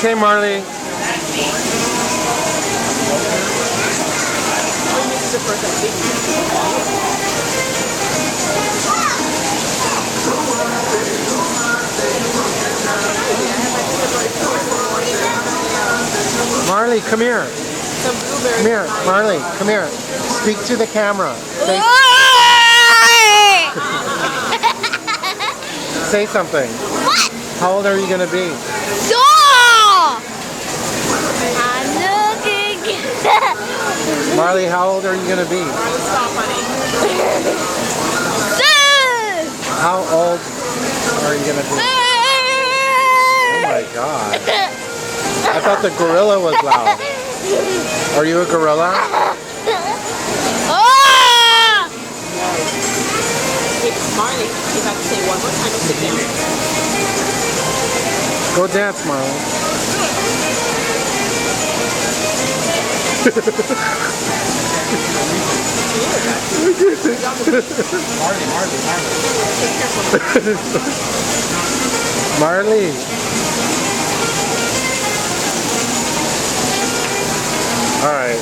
Okay, Marley. Marley, come here. Come here, Marley, come here. Speak to the camera. Say something. What? How old are you gonna be? I'm looking. Marley, how old are you gonna be? How old are you gonna be? Oh my god. I thought the gorilla was loud. Are you a gorilla? Marley, if I can say one more time, sit down. Go dance, Marley. Marley. All right.